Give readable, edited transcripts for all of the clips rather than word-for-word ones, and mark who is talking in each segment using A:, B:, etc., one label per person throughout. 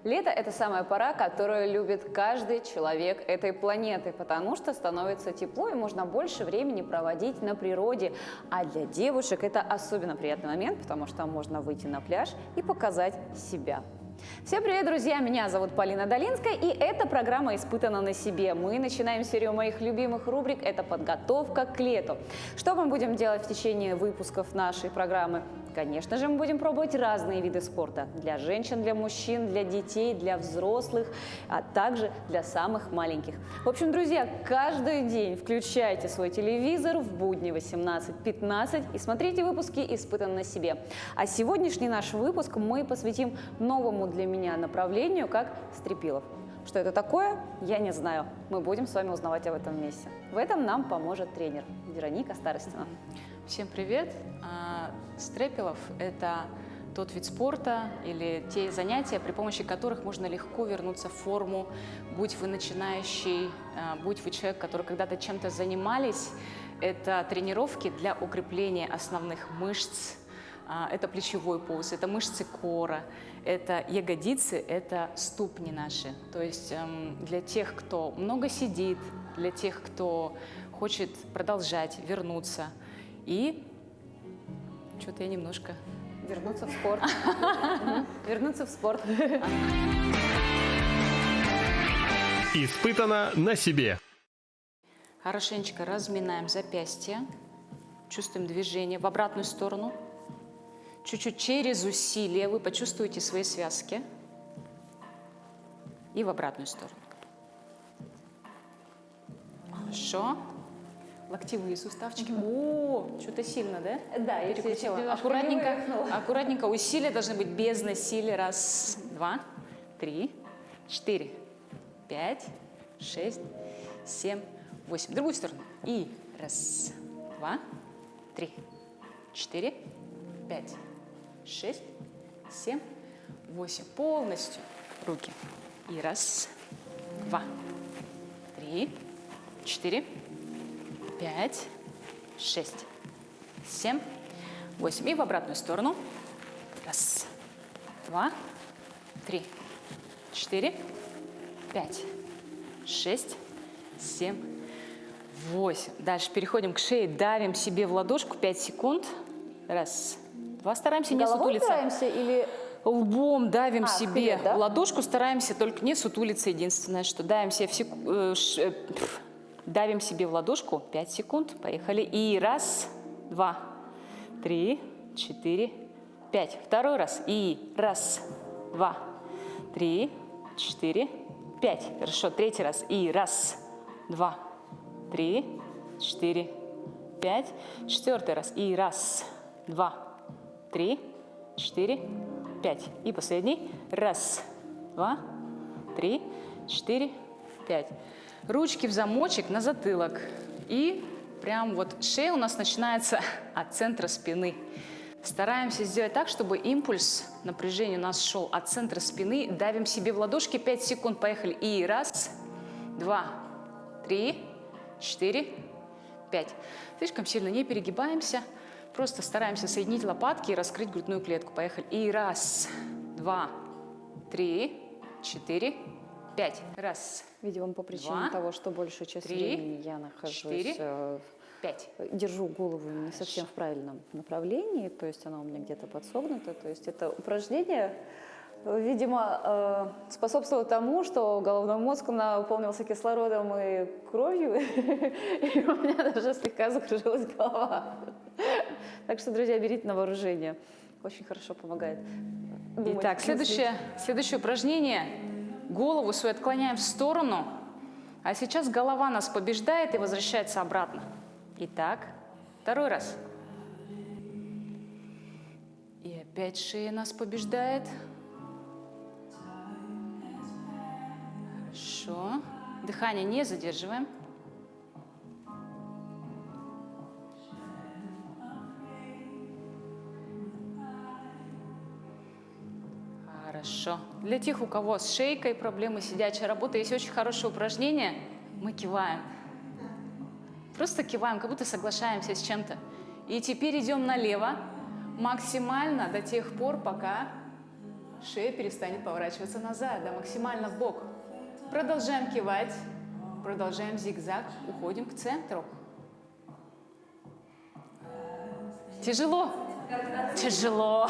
A: Лето – это самая пора, которую любит каждый человек этой планеты, потому что становится тепло и можно больше времени проводить на природе. А для девушек это особенно приятный момент, потому что можно выйти на пляж и показать себя. Всем привет, друзья! Меня зовут Полина Долинская, и эта программа «Испытана на себе». Мы начинаем серию моих любимых рубрик – это подготовка к лету. Что мы будем делать в течение выпусков нашей программы? Конечно же, мы будем пробовать разные виды спорта для женщин, для мужчин, для детей, для взрослых, а также для самых маленьких. В общем, друзья, каждый день включайте свой телевизор в будни 18:15 и смотрите выпуски «Испытан на себе». А сегодняшний наш выпуск мы посвятим новому для меня направлению, как стропилов. Что это такое, я не знаю. Мы будем с вами узнавать об этом вместе. В этом нам поможет тренер Вероника Старостина.
B: Всем привет! Стропилов – это тот вид спорта или те занятия, при помощи которых можно легко вернуться в форму, будь вы начинающий, будь вы человек, который когда-то чем-то занимались. Это тренировки для укрепления основных мышц, это плечевой пояс, это мышцы кора, это ягодицы, это ступни наши. То есть для тех, кто много сидит, для тех, кто хочет продолжать, вернуться. И что-то я немножко...
A: Вернуться в спорт. Вернуться в спорт.
C: Испытано на себе.
B: Хорошенечко разминаем запястья, чувствуем движение в обратную сторону. Чуть-чуть через усилие вы почувствуете свои связки. И в обратную сторону. Хорошо. Локтевые суставчики. О, что-то сильно, да?
A: Да,
B: перекрутила. Аккуратненько. Усилия должны быть без насилия. Раз, два, три, 4, 5, 6, 7, 8. В другую сторону. И раз, два, 3, 4, 5, 6, 7, 8. Полностью руки. И раз, два, 3, 4, 5, 6, 7, 8. И в обратную сторону. Раз, два, 3, 4, 5, 6, 7, 8. Дальше переходим к шее, давим себе в ладошку 5 секунд. Раз, два. Стараемся не сутулиться.
A: Головой или...
B: Лбом давим себе
A: вперед, да?
B: в ладошку, стараемся только не сутулиться. Единственное, что давим себе давим себе в ладошку 5 секунд. Поехали. И раз, два, 3, 4, 5. Второй раз. И раз, два, 3, 4, 5. Хорошо. Третий раз. И раз, два, 3, 4, 5. Четвертый раз. И раз, два, 3, 4, 5. И последний. Раз, два, 3, 4, 5. Ручки в замочек на затылок. И прям вот шея у нас начинается от центра спины. Стараемся сделать так, чтобы импульс напряжения у нас шел от центра спины. Давим себе в ладошки 5 секунд. Поехали. И раз, два, 3, 4, 5. Слишком сильно не перегибаемся. Просто стараемся соединить лопатки и раскрыть грудную клетку. Поехали. И раз, два, 3, 4, 5. Раз.
A: Видимо, по причине
B: два,
A: того, что большую часть
B: 3,
A: времени я нахожусь,
B: 4, 5.
A: держу голову не совсем в правильном направлении, то есть она у меня где-то подсогнута. То есть это упражнение, видимо, способствовало тому, что головной мозг наполнился кислородом и кровью, и у меня даже слегка закружилась голова. Так что, друзья, берите на вооружение. Очень хорошо помогает.
B: Итак, следующее упражнение. Голову свою отклоняем в сторону, а сейчас голова нас побеждает и возвращается обратно. Итак, второй раз. И опять шея нас побеждает. Хорошо. Дыхание не задерживаем. Хорошо. Для тех, у кого с шейкой проблемы, сидячая работа, есть очень хорошее упражнение. Мы киваем. Просто киваем, как будто соглашаемся с чем-то. И теперь идем налево максимально до тех пор, пока шея перестанет поворачиваться назад, да, максимально в бок. Продолжаем кивать, продолжаем зигзаг, уходим к центру. Тяжело? Тяжело.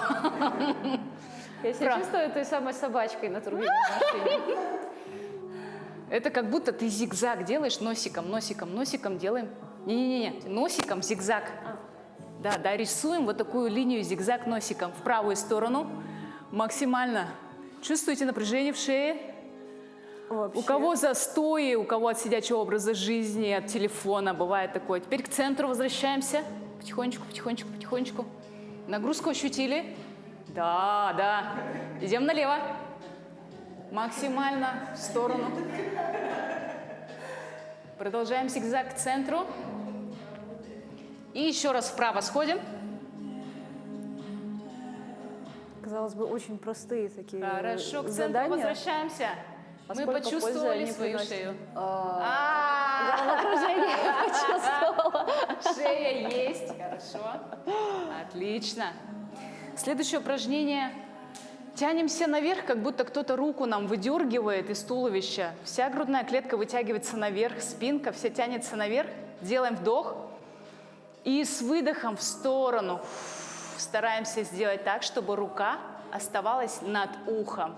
A: Я себя чувствую той самой собачкой на турбине машине.
B: Это как будто ты зигзаг делаешь носиком, носиком, носиком делаем. Не-не-не, носиком зигзаг. Да, да, рисуем вот такую линию зигзаг носиком в правую сторону. Максимально. Чувствуете напряжение в шее?
A: Вообще.
B: У кого застои, у кого от сидячего образа жизни, от телефона, бывает такое. Теперь к центру возвращаемся. Потихонечку, потихонечку, потихонечку. Нагрузку ощутили? Да, да. Идем налево. Максимально в сторону. Продолжаем зигзаг к центру. И еще раз вправо сходим.
A: Казалось бы, очень простые такие
B: Хорошо, к центру
A: задания.
B: возвращаемся.
A: А
B: Мы
A: сколько пользы
B: почувствовали
A: они
B: свою
A: приносят?
B: шею.
A: Головокружение почувствовала.
B: Шея есть. Хорошо. Отлично. Следующее упражнение. Тянемся наверх, как будто кто-то руку нам выдергивает из туловища. Вся грудная клетка вытягивается наверх, спинка вся тянется наверх. Делаем вдох. И с выдохом в сторону. Стараемся сделать так, чтобы рука оставалась над ухом.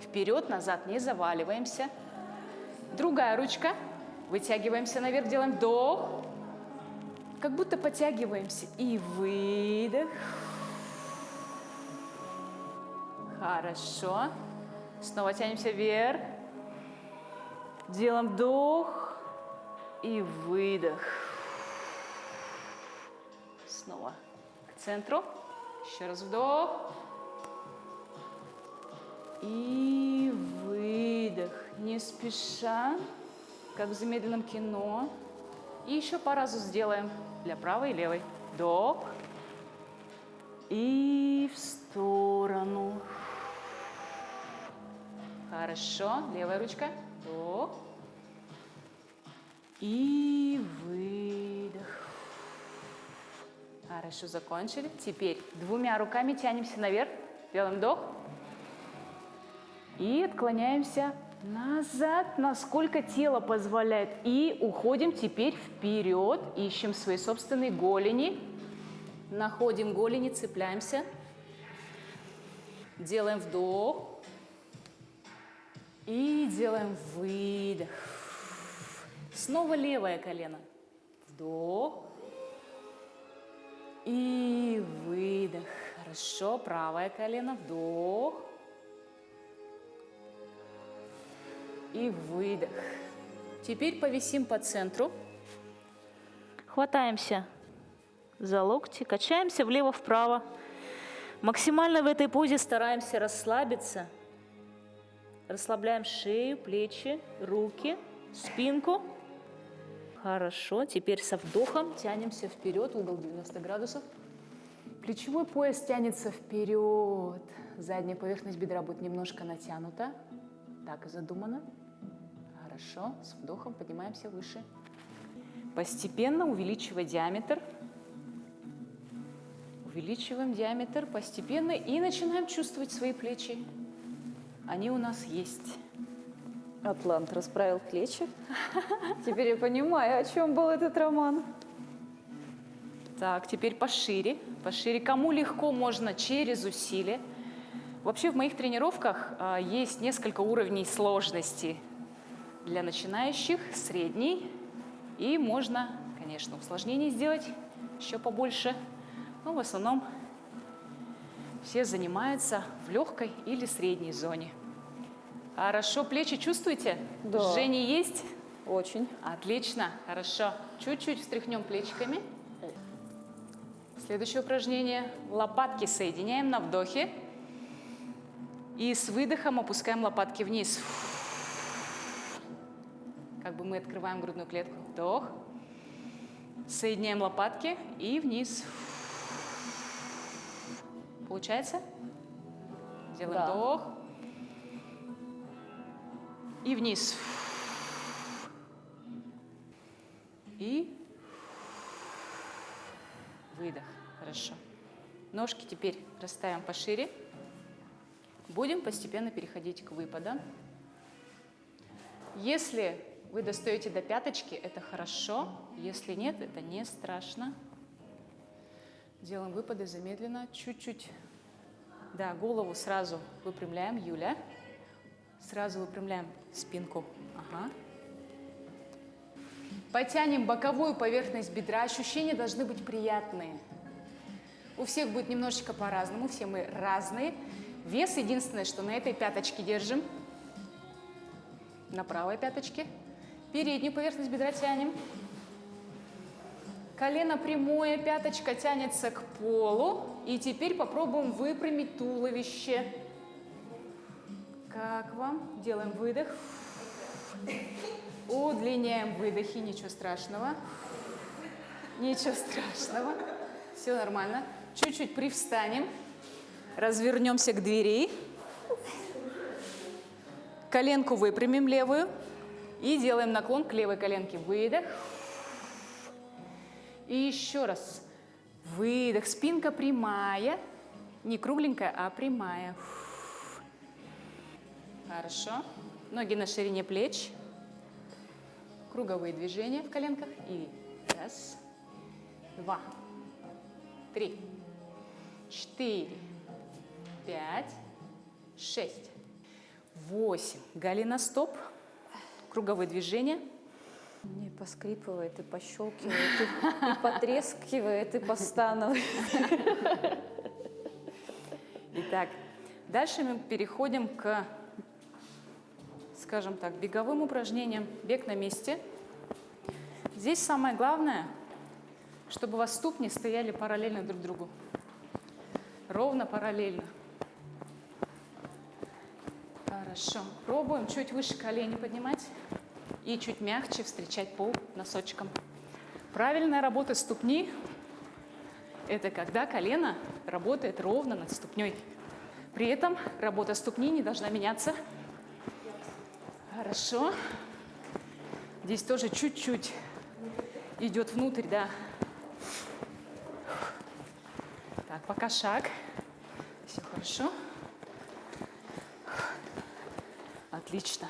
B: Вперед, назад, не заваливаемся. Другая ручка. Вытягиваемся наверх, делаем вдох. Как будто подтягиваемся. И выдох. Хорошо. Снова тянемся вверх. Делаем вдох. И выдох. Снова к центру. Еще раз вдох. И выдох. Не спеша, как в замедленном кино. И еще по разу сделаем для правой и левой. Вдох. И в сторону. Хорошо. Левая ручка. Вдох. И выдох. Хорошо, закончили. Теперь двумя руками тянемся наверх. Делаем вдох. И отклоняемся назад, насколько тело позволяет. И уходим теперь вперед. Ищем свои собственные голени. Находим голени, цепляемся. Делаем вдох. И делаем выдох. Снова левое колено. Вдох. И выдох. Хорошо. Правое колено. Вдох. И выдох. Теперь повисим по центру. Хватаемся за локти, качаемся влево-вправо. Максимально в этой позе стараемся расслабиться. Расслабляем шею, плечи, руки, спинку. Хорошо. Теперь со вдохом тянемся вперед, угол 90 градусов. Плечевой пояс тянется вперед. Задняя поверхность бедра будет немножко натянута. Так и задумано. Хорошо. С вдохом поднимаемся выше. Постепенно увеличивая диаметр. Увеличиваем диаметр постепенно и начинаем чувствовать свои плечи. Они у нас есть.
A: Атлант расправил плечи. Теперь я понимаю, о чем был этот роман.
B: Так, теперь пошире. Пошире. Кому легко, можно через усилие. Вообще в моих тренировках есть несколько уровней сложности. Для начинающих средний. И можно, конечно, усложнений сделать еще побольше. Но в основном все занимаются в легкой или средней зоне. Хорошо, плечи чувствуете?
A: Да.
B: Жжение есть?
A: Очень.
B: Отлично, хорошо. Чуть-чуть встряхнем плечиками. Следующее упражнение. Лопатки соединяем на вдохе. И с выдохом опускаем лопатки вниз. Как бы мы открываем грудную клетку. Вдох. Соединяем лопатки и вниз. Получается? Делаем
A: Да.
B: вдох. И вниз. И выдох. Хорошо. Ножки теперь расставим пошире. будем постепенно переходить к выпадам. Если вы достаете до пяточки, это хорошо. Если нет, это не страшно. Делаем выпады замедленно, чуть-чуть. Да, голову сразу выпрямляем, Юля. Сразу выпрямляем спинку. Ага. Потянем боковую поверхность бедра. Ощущения должны быть приятные. У всех будет немножечко по-разному, все мы разные. Вес единственное, что на этой пяточке держим. На правой пяточке. Переднюю поверхность бедра тянем. Колено прямое, пяточка тянется к полу. И теперь попробуем выпрямить туловище. Как вам? Делаем выдох. Удлиняем выдохи, ничего страшного. Ничего страшного. Все нормально. Чуть-чуть привстанем. Развернемся к двери. Коленку выпрямим левую. И делаем наклон к левой коленке. Выдох. И еще раз. Выдох. Спинка прямая. Не кругленькая, а прямая. Хорошо. Ноги на ширине плеч. Круговые движения в коленках. И раз, два, 3, 4, 5, 6, 8. Голеностоп. Круговые движения.
A: Не поскрипывает, и пощелкивает, и потрескивает, и постанывает.
B: Итак, дальше мы переходим к, скажем так, беговым упражнениям. Бег на месте. Здесь самое главное, чтобы у вас ступни стояли параллельно друг другу. Ровно параллельно. Хорошо. Пробуем чуть выше колени поднимать и чуть мягче встречать пол носочком. Правильная работа ступни – это когда колено работает ровно над ступней. При этом работа ступни не должна меняться. Хорошо. Здесь тоже чуть-чуть идет внутрь, да. Так, пока шаг. Все хорошо. Отлично.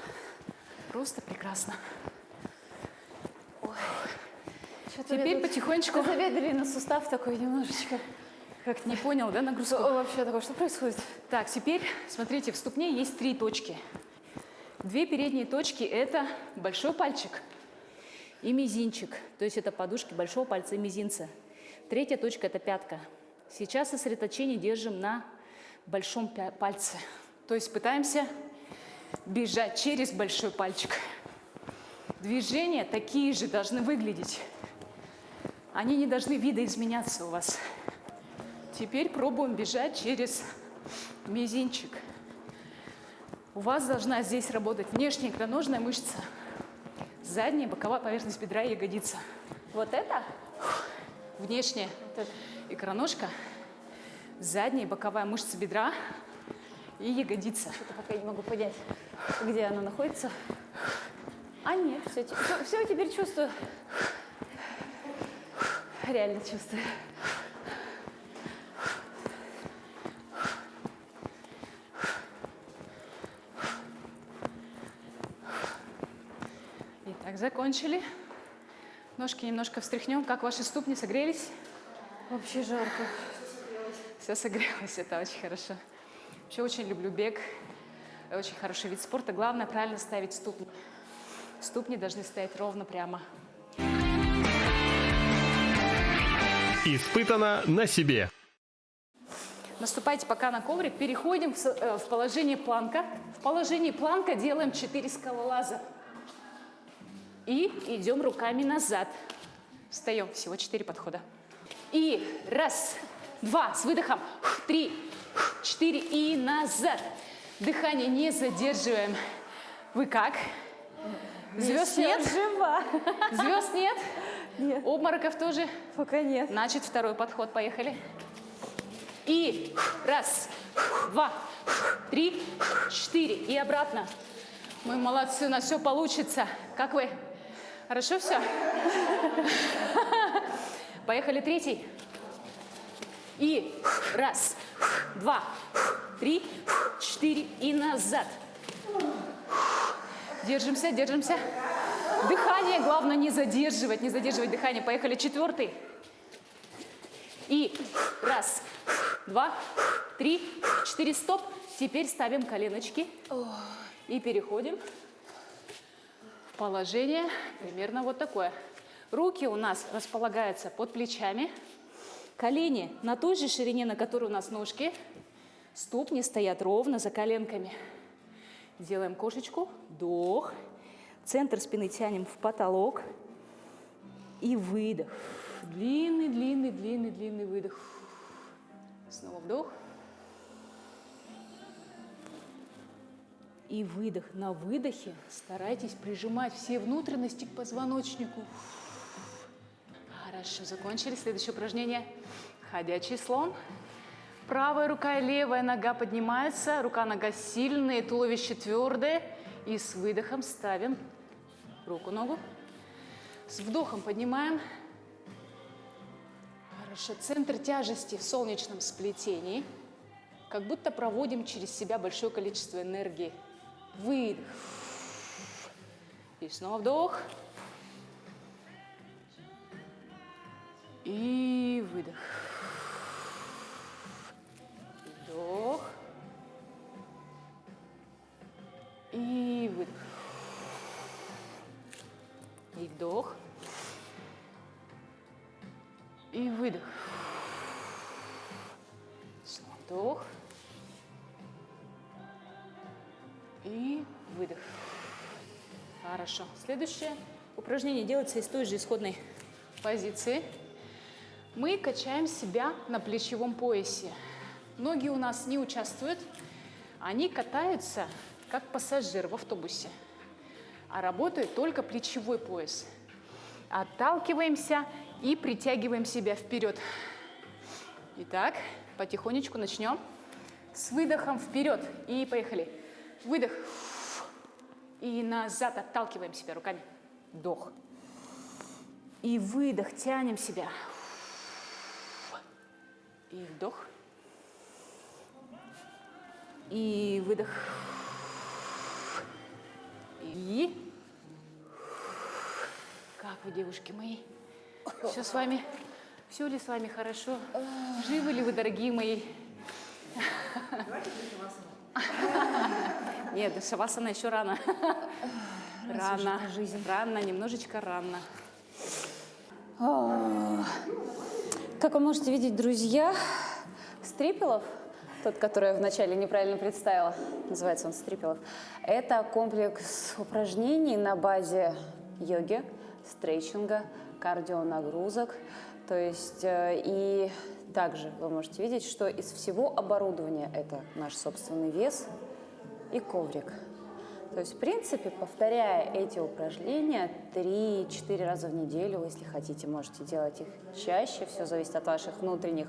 B: Просто прекрасно.
A: Ой,
B: теперь потихонечку...
A: Замедлили сустав такой немножечко.
B: Как-то не понял, да, нагрузку?
A: Вообще такое, что происходит?
B: Так, теперь, смотрите, в ступне есть 3 точки. 2 передние точки – это большой пальчик и мизинчик. То есть это подушки большого пальца и мизинца. 3-я точка – это пятка. Сейчас сосредоточение держим на большом пальце. То есть пытаемся бежать через большой пальчик. Движения такие же должны выглядеть. Они не должны видоизменяться у вас. Теперь пробуем бежать через мизинчик. У вас должна здесь работать внешняя икроножная мышца, задняя боковая поверхность бедра и ягодица.
A: Вот это?
B: Внешняя икроножка, задняя боковая мышца бедра и ягодица.
A: Что-то пока я не могу понять, где она находится. А нет, все теперь чувствую. Реально чувствую.
B: Итак, закончили. Ножки немножко встряхнем. Как ваши ступни согрелись?
A: Вообще жарко.
B: Все согрелось, это очень хорошо. Вообще очень люблю бег. Очень хороший вид спорта. Главное правильно ставить ступни. Ступни должны стоять ровно прямо.
C: Испытано на себе.
B: Наступайте пока на коврик. Переходим в положение планка. В положении планка делаем 4 скалолаза. И идем руками назад. Встаем. Всего 4 подхода. И 1, 2, с выдохом. 3, 4 и назад. Дыхание не задерживаем. Вы как? Звезд нет?
A: Жива.
B: Звезд нет?
A: Нет.
B: Обмороков тоже?
A: Пока нет.
B: Значит, второй подход. Поехали. И 1, 2, 3, 4. И обратно. Мы молодцы, у нас все получится. Как вы? Хорошо все? Поехали, 3. И 1, 2, 3, 4 и назад. Держимся, держимся. Дыхание, главное, не задерживать дыхание. Поехали, 4. И 1, 2, 3, 4, стоп. Теперь ставим коленочки и переходим в положение примерно вот такое. Руки у нас располагаются под плечами, колени на той же ширине, на которой у нас ножки, ступни стоят ровно за коленками. Делаем кошечку, вдох, центр спины тянем в потолок и выдох. Длинный, длинный, длинный, длинный выдох. Снова вдох. И выдох. На выдохе старайтесь прижимать все внутренности к позвоночнику. Хорошо, закончили. Следующее упражнение. Ходячий слон. Правая рука и левая нога поднимаются. Рука-нога сильные, туловище твердое. И с выдохом ставим руку-ногу. С вдохом поднимаем. Хорошо. Центр тяжести в солнечном сплетении. Как будто проводим через себя большое количество энергии. Выдох. И снова вдох. И выдох. Вдох. И выдох. И вдох. И выдох. Снова вдох. И выдох. Хорошо. Следующее упражнение делается из той же исходной позиции. Мы качаем себя на плечевом поясе. Ноги у нас не участвуют. Они катаются, как пассажир в автобусе. А работает только плечевой пояс. Отталкиваемся и притягиваем себя вперед. Итак, потихонечку начнем. С выдохом вперед. И поехали. Выдох. И назад отталкиваем себя руками. Вдох. И выдох. Тянем себя. И вдох. И выдох. И... Как вы, девушки мои? Все с вами? Все ли с вами хорошо? Живы ли вы, дорогие мои? Нет, шавасана еще рано. Рано. Рано, немножечко рано.
A: Как вы можете видеть, друзья, Стрипелов, тот, который я вначале неправильно представила, называется он Стрипелов, это комплекс упражнений на базе йоги, стретчинга, кардионагрузок. То есть и также вы можете видеть, что из всего оборудования это наш собственный вес и коврик. То есть, в принципе, повторяя эти упражнения 3-4 раза в неделю, если хотите, можете делать их чаще. Все зависит от ваших внутренних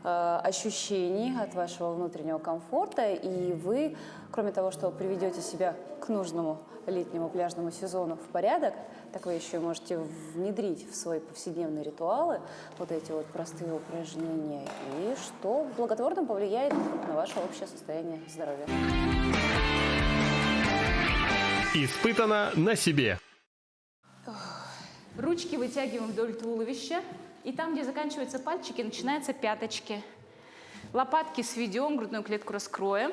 A: ощущений, от вашего внутреннего комфорта. И вы, кроме того, что приведете себя к нужному летнему пляжному сезону в порядок, так вы еще можете внедрить в свои повседневные ритуалы вот эти вот простые упражнения, и что благотворно повлияет на ваше общее состояние здоровья.
C: Испытано на себе.
B: Ручки вытягиваем вдоль туловища. И там, где заканчиваются пальчики, начинаются пяточки. Лопатки сведем, грудную клетку раскроем.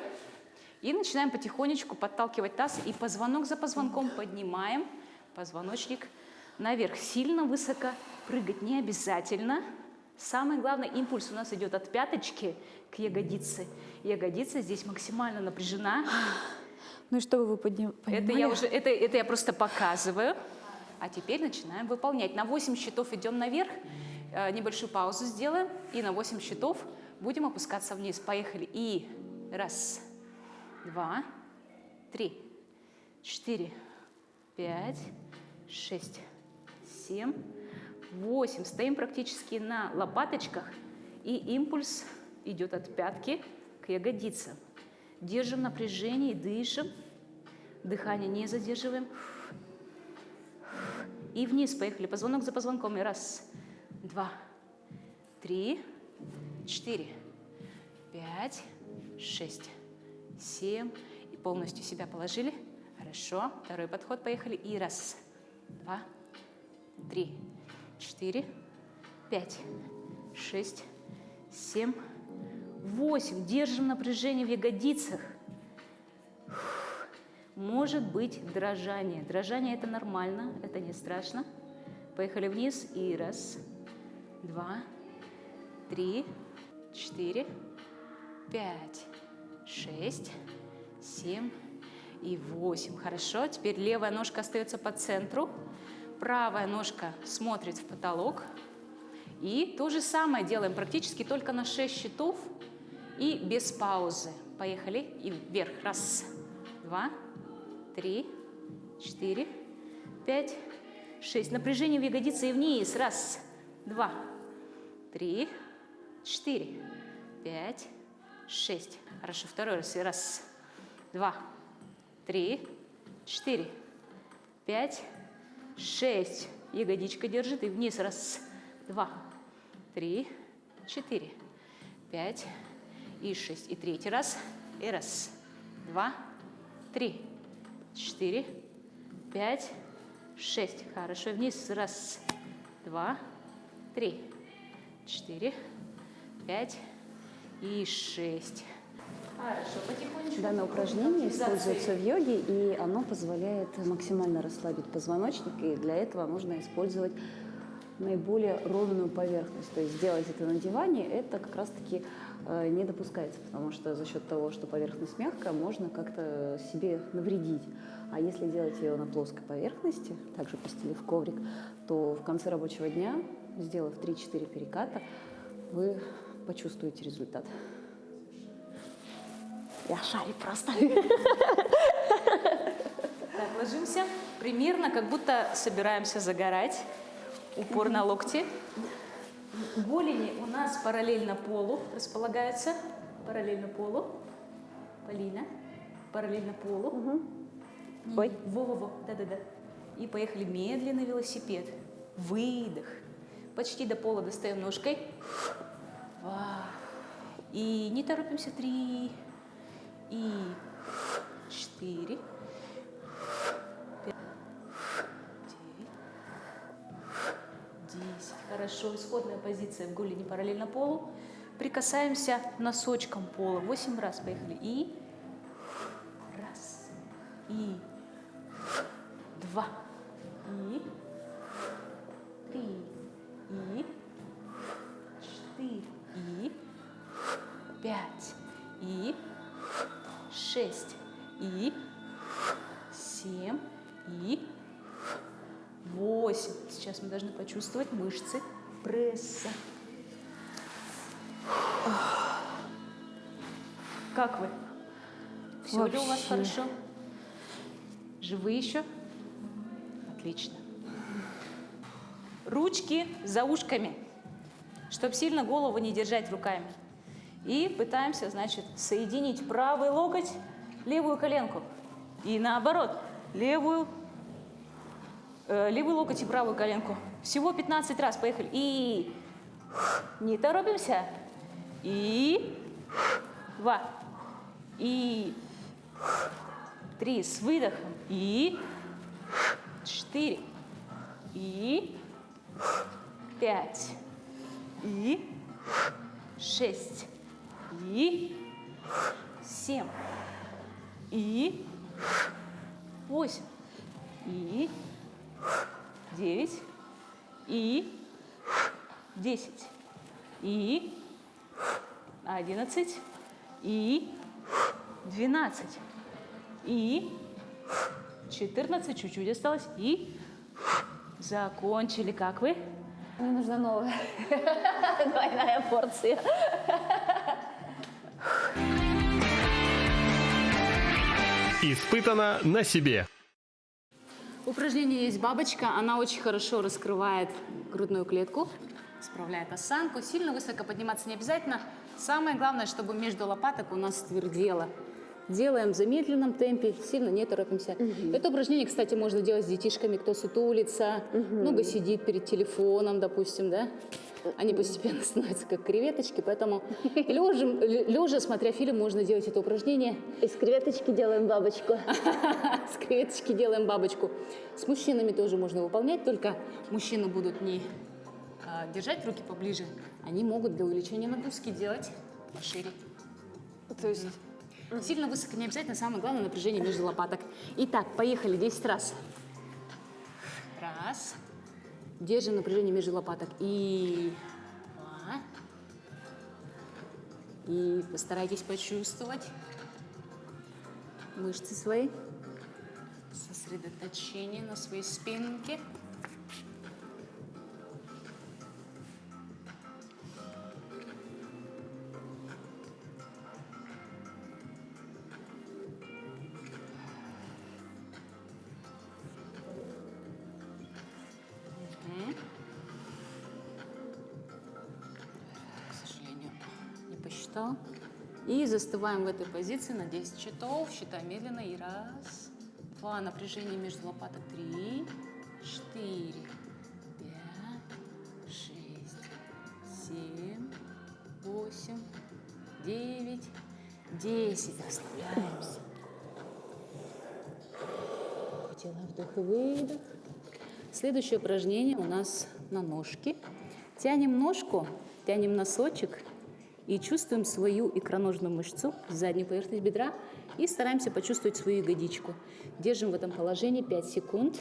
B: И начинаем потихонечку подталкивать таз. И позвонок за позвонком поднимаем позвоночник наверх. Сильно высоко прыгать не обязательно. Самый главный импульс у нас идет от пяточки к ягодице. Ягодица здесь максимально напряжена.
A: Ну и чтобы вы понимали...
B: Это я просто показываю. А теперь начинаем выполнять. На 8 счетов идем наверх. Небольшую паузу сделаем. И на 8 счетов будем опускаться вниз. Поехали. И 1, 2, 3, 4, 5, 6, 7, 8. Стоим практически на лопаточках. И импульс идет от пятки к ягодицам. Держим напряжение, дышим. Дыхание не задерживаем. И вниз, поехали. Позвонок за позвонком. И 1, 2, 3, 4, 5, 6, 7. И полностью себя положили. Хорошо. Второй подход, поехали. И раз, 2, 3, 4, 5, 6, 7, 8. Держим напряжение в ягодицах. Может быть дрожание. Дрожание – это нормально, это не страшно. Поехали вниз. И раз, 2, 3, 4, 5, 6, 7 и 8. Хорошо. Теперь левая ножка остается по центру. Правая ножка смотрит в потолок. И то же самое делаем практически только на 6 счетов и без паузы. Поехали. И вверх. Раз, 2, 3, 4, 5, 6. Напряжение в ягодице и вниз. Раз, 2, 3, 4, 5, 6. Хорошо. Второй раз. И раз, 2, 3, 4, 5, 6. Ягодичка держит и вниз. Раз, 2, 3, 4, 5 и 6. И третий раз. И раз, 2, 3, 4, 5, 6. Хорошо. Вниз. Раз, 2, 3, 4, 5 и 6. Хорошо. Потихонечку.
A: Данное упражнение используется в йоге, и оно позволяет максимально расслабить позвоночник, и для этого нужно использовать наиболее ровную поверхность. То есть сделать это на диване, это как раз-таки не допускается, потому что за счет того, что поверхность мягкая, можно как-то себе навредить. А если делать ее на плоской поверхности, также постелив коврик, то в конце рабочего дня, сделав 3-4 переката, вы почувствуете результат. Я шарик просто.
B: Так, ложимся примерно, как будто собираемся загорать. Упор на локти. Голени у нас параллельно полу располагаются. Параллельно полу. Полина. Параллельно полу.
A: Ой.
B: Во-во-во. Да-да-да. И поехали. Медленный велосипед. Выдох. Почти до пола достаем ножкой. И не торопимся. 3. И 4. 5. 10. Хорошо. Исходная позиция в голени параллельно полу. Прикасаемся носочком пола. 8 раз. Поехали. И раз. И 2. И 3. И 4. И 5. И 6. И 7. И 8. Сейчас мы должны почувствовать мышцы пресса. Как вы? Все ли у вас
A: Вообще.
B: хорошо? Живы еще? Отлично. Ручки за ушками, чтобы сильно голову не держать руками. И пытаемся, значит, соединить правый локоть, левую коленку. И наоборот, левый локоть и правую коленку. Всего 15 раз. Поехали. И не торопимся. И 2. И 3. С выдохом. И 4. И 5. И 6. И 7. И 8. И 9. И 10. И 11. И 12. И 14. Чуть-чуть осталось. И закончили. Как вы?
A: Мне нужна новая двойная порция.
C: Испытано на себе.
B: Упражнение есть бабочка. Она очень хорошо раскрывает грудную клетку, справляет осанку. Сильно высоко подниматься не обязательно. Самое главное, чтобы между лопаток у нас твердело. Делаем в замедленном темпе, сильно не торопимся. Это упражнение, кстати, можно делать с детишками, кто сутулится, много сидит перед телефоном, допустим, да? они постепенно становятся как креветочки, поэтому лежа, смотря фильм, можно делать это упражнение.
A: Из креветочки делаем бабочку.
B: С креветочки делаем бабочку. С мужчинами тоже можно выполнять, только мужчины будут не держать руки поближе, они могут для увеличения нагрузки делать пошире.
A: То есть...
B: Сильно высоко не обязательно, самое главное напряжение между лопаток. Итак, поехали 10 раз. Раз. Держим напряжение между лопаток. И два. И постарайтесь почувствовать мышцы свои. Сосредоточение на своей спинке. К сожалению, не посчитал. И застываем в этой позиции на 10 счетов. Считаем медленно. И раз, два. Напряжение между лопаток. 3, 4, 5, 6, 7, 8, 9, 10. Расслабляемся. Делаем вдох и выдох. Следующее упражнение у нас на ножки. Тянем ножку, тянем носочек и чувствуем свою икроножную мышцу, заднюю поверхность бедра, и стараемся почувствовать свою ягодичку. Держим в этом положении 5 секунд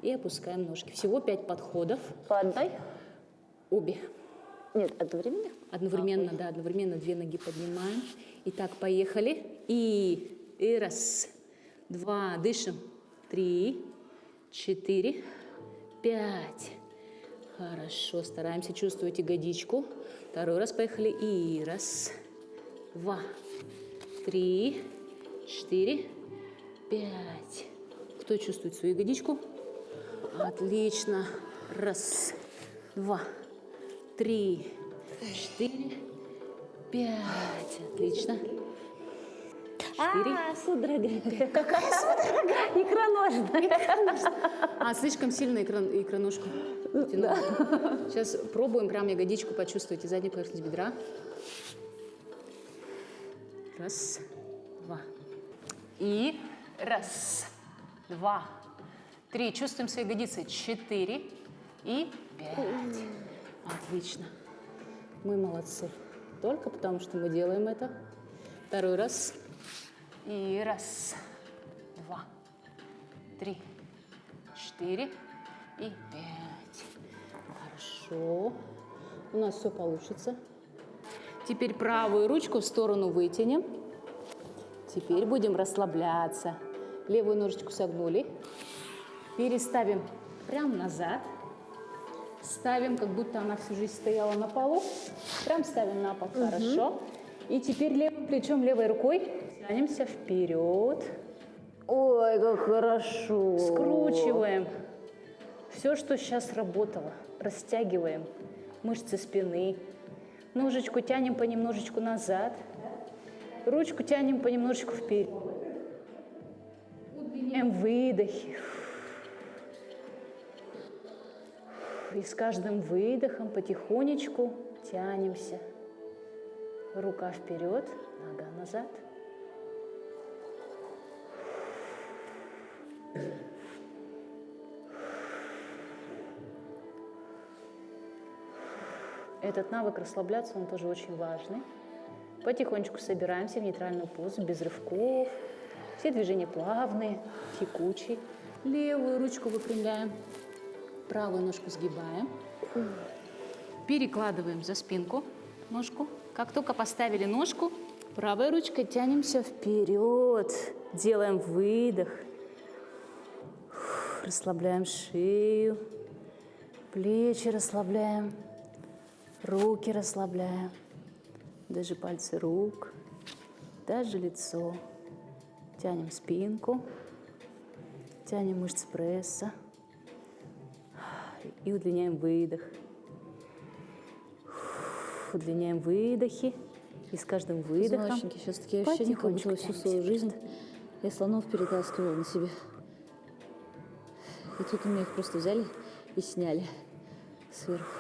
B: и опускаем ножки. Всего 5 подходов.
A: По одной?
B: Обе.
A: Нет, одновременно?
B: Одновременно, да, одновременно 2 ноги поднимаем. Итак, поехали. И раз, два, дышим. 3, 4, 5. Хорошо, стараемся чувствовать ягодичку. Второй раз поехали. И раз, два, 3, 4, 5. Кто чувствует свою ягодичку? Отлично. Раз, два, 3, 4, 5. Отлично. 4.
A: Судорога. Какая судорога? Икроножная.
B: Слишком сильно икроножку потянула. Сейчас пробуем прям ягодичку почувствуйте, заднюю поверхность бедра. Раз, два. И раз, два, 3. Чувствуем свои ягодицы. 4 и 5. Отлично. Мы молодцы. Только потому, что мы делаем это. Второй раз. И раз, два, 3, 4 и 5. Хорошо. У нас все получится. Теперь правую ручку в сторону вытянем. Теперь будем расслабляться. Левую ножечку согнули. Переставим прям назад. Ставим, как будто она всю жизнь стояла на полу. Прям ставим на пол. Хорошо. И теперь левым плечом, левой рукой тянемся вперед.
A: Ой, как хорошо.
B: Скручиваем. Все, что сейчас работало. Растягиваем мышцы спины. Ножечку тянем понемножечку назад. Ручку тянем понемножечку вперед. Удлиняем выдохи. И с каждым выдохом потихонечку тянемся. Рука вперед, нога назад. Этот навык расслабляться, он тоже очень важный. Потихонечку собираемся в нейтральную позу, без рывков. Все движения плавные, текучие. Левую ручку выпрямляем, правую ножку сгибаем. Перекладываем за спинку ножку. Как только поставили ножку, правой ручкой тянемся вперед. Делаем выдох. Расслабляем шею, плечи расслабляем, руки расслабляем, даже пальцы рук, даже лицо. Тянем спинку, тянем мышцы пресса и удлиняем выдох. Удлиняем выдохи, и с каждым выдохом
D: Позвоночники. Сейчас такие ощущения, как будто всю свою жизнь я слонов перетаскивала на себе. И тут у меня их просто взяли и сняли сверху.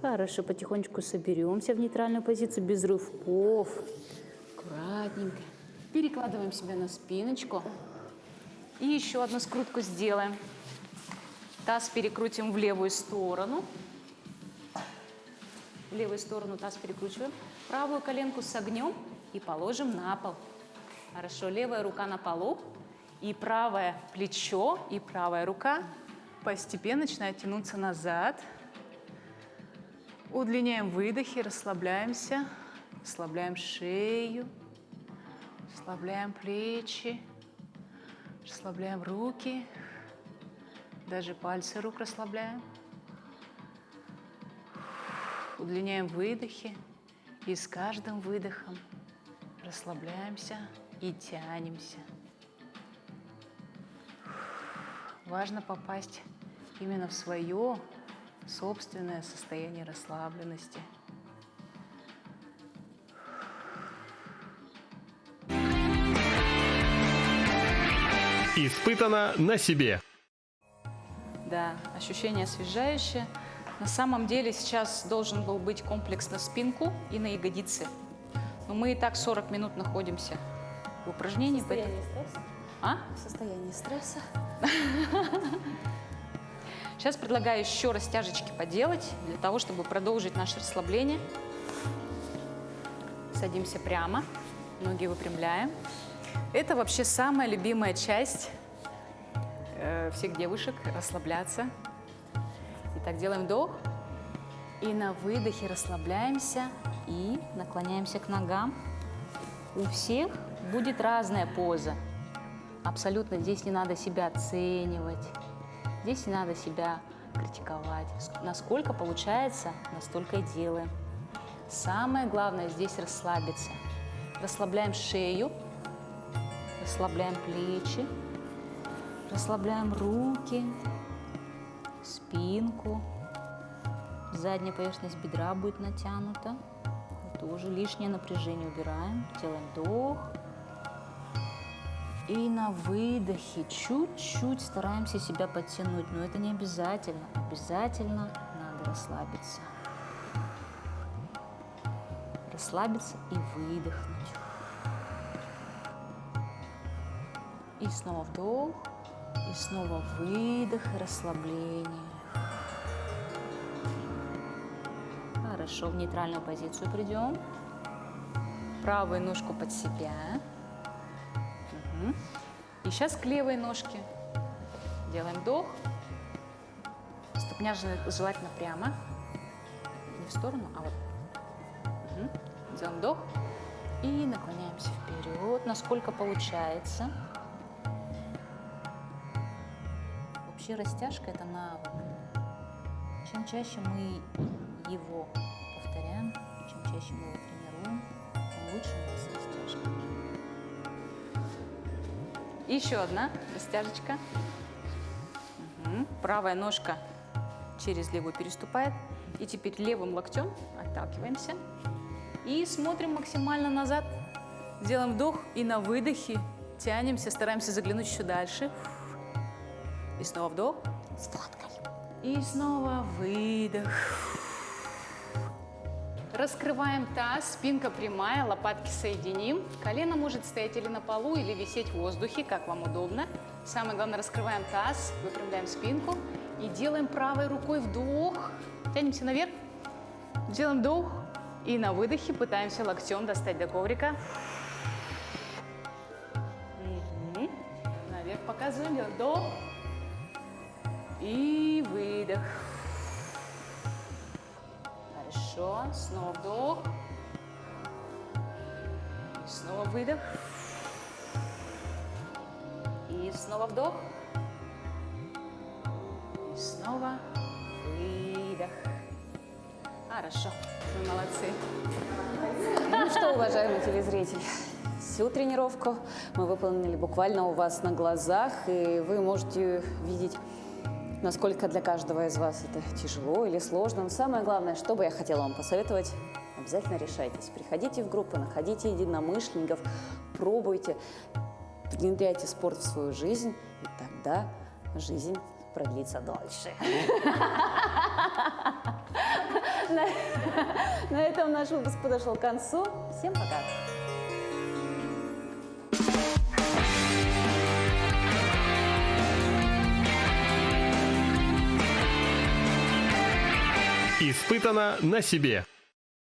D: Хорошо, потихонечку соберемся в нейтральную позицию, без рывков.
B: Аккуратненько. Перекладываем себя на спиночку. И еще одну скрутку сделаем. Таз перекрутим в левую сторону. В левую сторону таз перекручиваем. Правую коленку согнем и положим на пол. Хорошо, левая рука на полу. И правое плечо, и правая рука постепенно начинают тянуться назад. Удлиняем выдохи, расслабляемся. Расслабляем шею. Расслабляем плечи. Расслабляем руки. Даже пальцы рук расслабляем. Удлиняем выдохи. И с каждым выдохом расслабляемся и тянемся. Важно попасть именно в свое собственное состояние расслабленности.
C: Испытано на себе.
B: Да, ощущение освежающее. На самом деле сейчас должен был быть комплекс на спинку и на ягодицы. Но мы и так 40 минут находимся в упражнении.
A: Состояние стресса.
B: А?
A: Состояние стресса.
B: Сейчас предлагаю еще растяжечки поделать, для того, чтобы продолжить наше расслабление. Садимся прямо, ноги выпрямляем. Это вообще самая любимая часть всех девушек – расслабляться. Итак, делаем вдох. И на выдохе расслабляемся и наклоняемся к ногам. У всех будет разная поза. Абсолютно здесь не надо себя оценивать. Здесь не надо себя критиковать. Насколько получается, настолько и делаем. Самое главное здесь расслабиться. Расслабляем шею, расслабляем плечи, расслабляем руки, спинку. Задняя поверхность бедра будет натянута. Тоже лишнее напряжение убираем. Делаем вдох. И на выдохе чуть-чуть стараемся себя подтянуть, но это не обязательно. Обязательно надо расслабиться. Расслабиться и выдохнуть. И снова вдох, и снова выдох, и расслабление. Хорошо, в нейтральную позицию придем. Правую ножку под себя. И сейчас к левой ножке делаем вдох. Ступня желательно прямо. Не в сторону, а вот. Делаем вдох. И наклоняемся вперед, насколько получается. Вообще растяжка – это навык. Чем чаще мы его повторяем, чем чаще мы его тренируем, тем лучше у нас растяжка. Еще одна растяжечка. Правая ножка через левую переступает. И теперь левым локтем отталкиваемся. И смотрим максимально назад. Делаем вдох и на выдохе тянемся, стараемся заглянуть еще дальше. И снова вдох. И снова выдох. Раскрываем таз, спинка прямая, лопатки соединим. Колено может стоять или на полу, или висеть в воздухе, как вам удобно. Самое главное, раскрываем таз, выпрямляем спинку и делаем правой рукой вдох. Тянемся наверх, делаем вдох и на выдохе пытаемся локтем достать до коврика. Наверх показываем, делаем вдох и выдох. Хорошо, снова вдох, и снова выдох, и снова вдох, и снова выдох. Хорошо, вы молодцы.
A: Ну что, уважаемый телезритель, всю тренировку мы выполнили буквально у вас на глазах, и вы можете видеть, насколько для каждого из вас это тяжело или сложно. Но самое главное, что бы я хотела вам посоветовать, обязательно решайтесь. Приходите в группы, находите единомышленников, пробуйте, внедряйте спорт в свою жизнь, и тогда жизнь продлится дольше. На этом наш выпуск подошел к концу. Всем пока.
C: Испытано на себе.